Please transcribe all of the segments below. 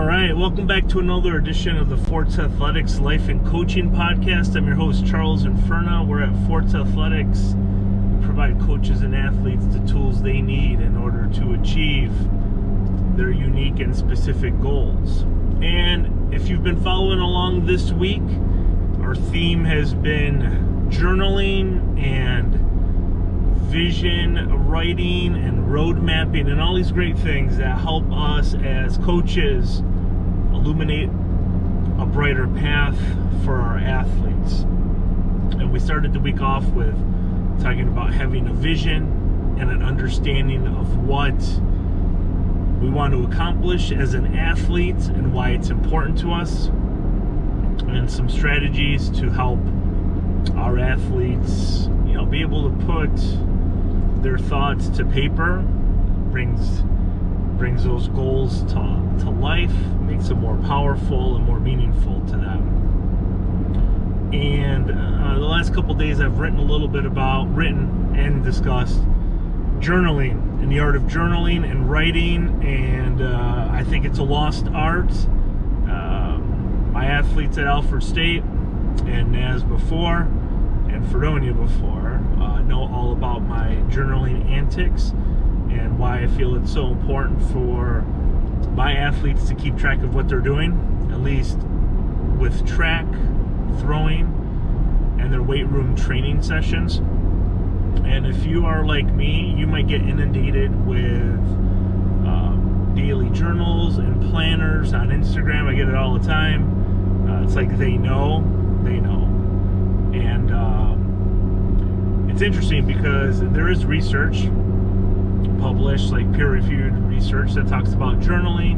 All right, welcome back to another edition of the Forts Athletics Life and Coaching Podcast. I'm your host, Charles Inferno. We're at Forts Athletics. We provide coaches and athletes the tools they need in order to achieve their unique and specific goals. And if you've been following along this week, our theme has been journaling and vision writing and road mapping and all these great things that help us as coaches illuminate a brighter path for our athletes. And we started the week off with talking about having a vision and an understanding of what we want to accomplish as an athlete and why it's important to us, and some strategies to help our athletes, be able to put their thoughts to paper, brings those goals to life, makes them more powerful and more meaningful to them. And the last couple days I've written and discussed journaling and the art of journaling and writing, and I think it's a lost art. My athletes at Alfred State and NAS before and Fredonia before know all about my journaling antics and why I feel it's so important for my athletes to keep track of what they're doing, at least with track, throwing, and their weight room training sessions. And if you are like me, you might get inundated with daily journals and planners on Instagram. I get it all the time. It's like they know. And it's interesting because there is research published, like peer-reviewed research, that talks about journaling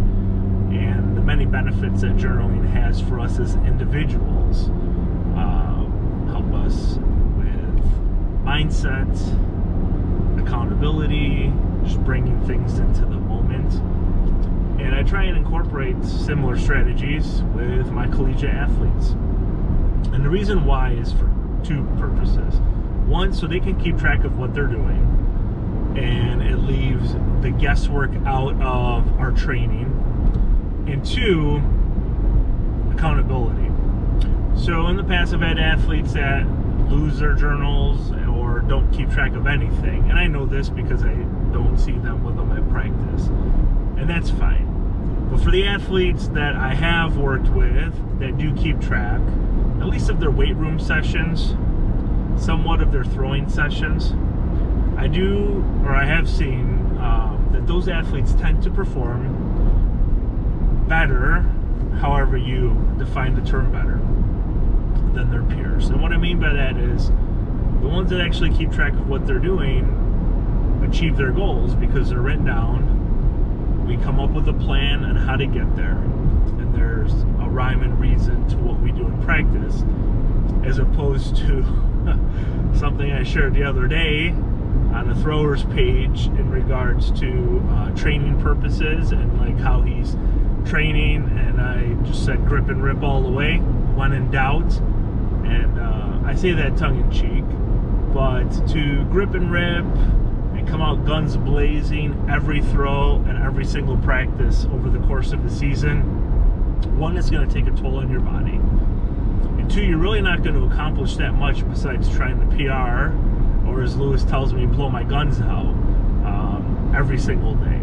and the many benefits that journaling has for us as individuals. Help us with mindset, accountability, just bringing things into the moment. And I try and incorporate similar strategies with my collegiate athletes. And the reason why is for two purposes. One, so they can keep track of what they're doing, and it leaves the guesswork out of our training. And two, accountability. So in the past, I've had athletes that lose their journals or don't keep track of anything. And I know this because I don't see them with them at practice. And that's fine. But for the athletes that I have worked with that do keep track, at least of their weight room sessions, somewhat of their throwing sessions, I have seen that those athletes tend to perform better, however you define the term better, than their peers. And what I mean by that is the ones that actually keep track of what they're doing achieve their goals because they're written down. We come up with a plan on how to get there, and there's a rhyme and reason to what we do in practice, as opposed to something I shared the other day on the thrower's page in regards to training purposes and like how he's training, and I just said grip and rip all the way when in doubt. And I say that tongue-in-cheek, but to grip and rip and come out guns blazing every throw and every single practice over the course of the season, one, is going to take a toll on your body, and two, you're really not going to accomplish that much besides trying to PR, or as Lewis tells me, blow my guns out every single day.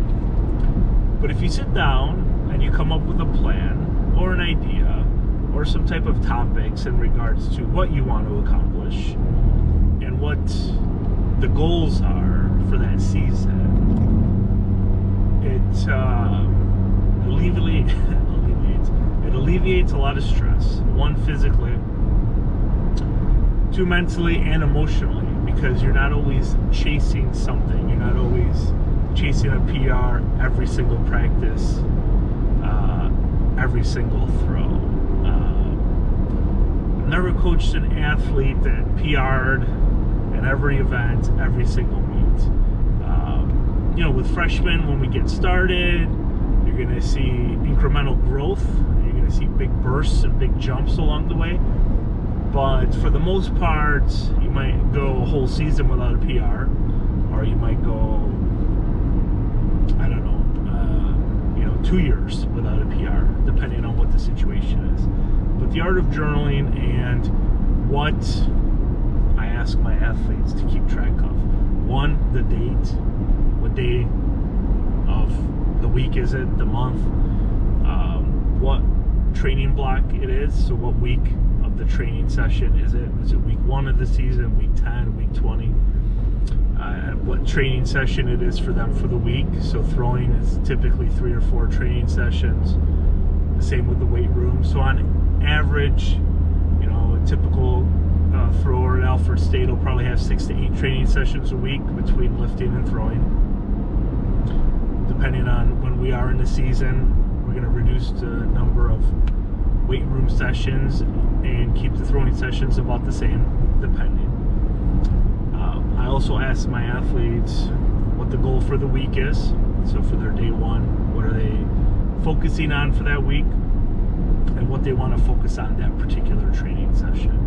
But if you sit down and you come up with a plan or an idea or some type of topics in regards to what you want to accomplish and what the goals are for that season, it alleviates a lot of stress. One, physically, two, mentally and emotionally, because you're not always chasing something. You're not always chasing a PR every single practice, every single throw. I've never coached an athlete that PR'd at every event, every single meet. With freshmen, when we get started, you're going to see incremental growth. You're going to see big bursts and big jumps along the way. But for the most part, you might go a whole season without a PR, or you might go, 2 years without a PR. the situation is. But the art of journaling and what I ask my athletes to keep track of. One, the date. What day of the week is it? The month? What training block it is. So what week of the training session is it? Is it week 1 of the season, week 10, week 20? What training session it is for them for the week. So throwing is typically 3 or 4 training sessions. The same with the weight room. So on average, a typical thrower at Alfred State will probably have 6 to 8 training sessions a week between lifting and throwing. Depending on when we are in the season, we're going to reduce the number of weight room sessions and keep the throwing sessions about the same, depending. I also ask my athletes what the goal for the week is. So for their day 1, what are they focusing on for that week, and what they want to focus on that particular training session.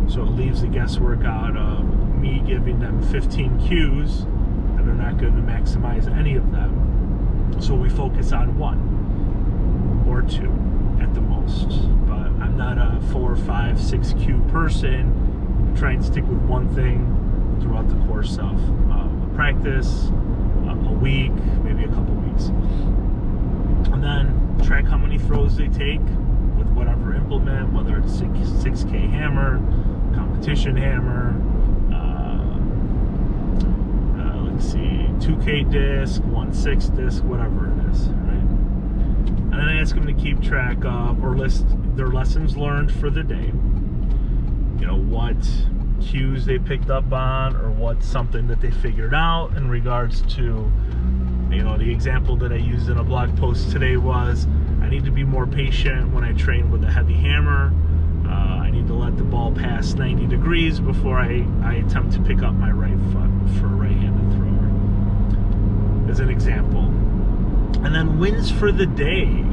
So it leaves the guesswork out of me giving them 15 cues, and they're not going to maximize any of them. So we focus on 1 or 2 at the most. But I'm not a 4, 5, 6 cue person. I try and stick with one thing throughout the course of a practice, a week, maybe a couple weeks. And then track how many throws they take with whatever implement, whether it's 6K hammer, competition hammer, 2K disc, 1/6 disc, whatever it is, right? And then I ask them to keep track of or list their lessons learned for the day. What cues they picked up on, or what's something that they figured out in regards to, the example that I used in a blog post today was, I need to be more patient when I train with a heavy hammer. I need to let the ball pass 90 degrees before I attempt to pick up my right foot for a right-handed thrower, as an example. And then wins for the day.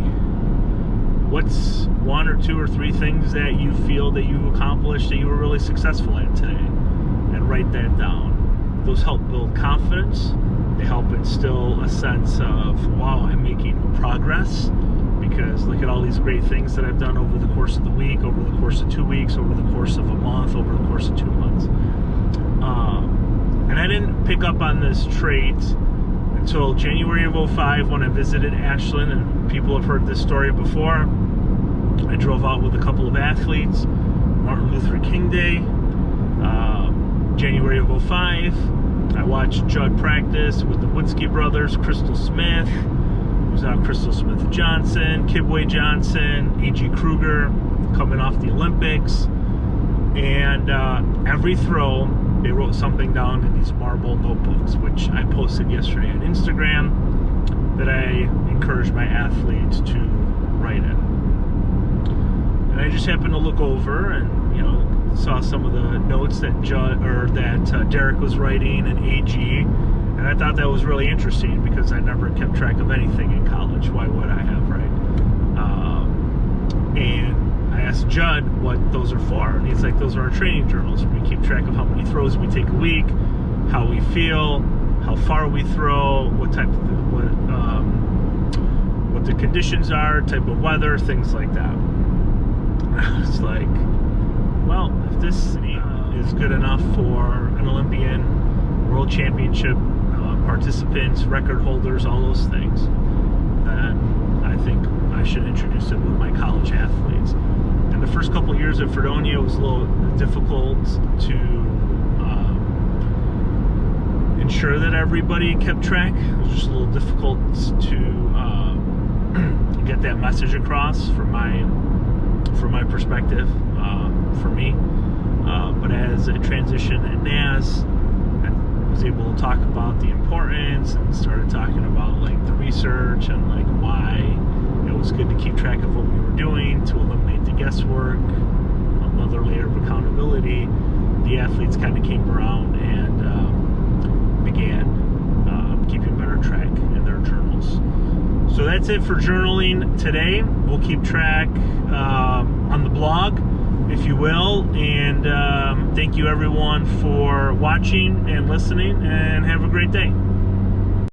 What's 1 or 2 or 3 things that you feel that you accomplished that you were really successful at today? And write that down. Those help build confidence. They help instill a sense of, wow, I'm making progress, because look at all these great things that I've done over the course of the week, over the course of 2 weeks, over the course of a month, over the course of 2 months. And I didn't pick up on this trait until January of 2005 when I visited Ashland, and people have heard this story before. I drove out with a couple of athletes, Martin Luther King Day, January of 2005. I watched Jud practice with the Woodsky brothers, Crystal Smith, who's now Crystal Smith Johnson, Kibwe Johnson, A.G. Kruger, coming off the Olympics. And every throw, they wrote something down in these marble notebooks, which I posted yesterday on Instagram, that I encourage my athletes to write in. And I just happened to look over and, saw some of the notes that Derek was writing, and AG, and I thought that was really interesting because I never kept track of anything in college. Why would I have, right? And I asked Jud what those are for, and he's like, those are our training journals. We keep track of how many throws we take a week, how we feel, how far we throw, what the conditions are, type of weather, things like that. I was like, well, if this is good enough for an Olympian, World Championship participants, record holders, all those things, then I think I should introduce it with my college athletes. And the first couple of years at Fredonia was a little difficult to ensure that everybody kept track. It was just a little difficult to get that message across from my perspective, for me. But as I transitioned at NAS, I was able to talk about the importance and started talking about the research and why it was good to keep track of what we were doing to eliminate the guesswork, another layer of accountability. The athletes kind of came around and began keeping better track in their journals. So that's it for journaling today. We'll keep track on the blog, if you will. And thank you everyone for watching and listening, and have a great day.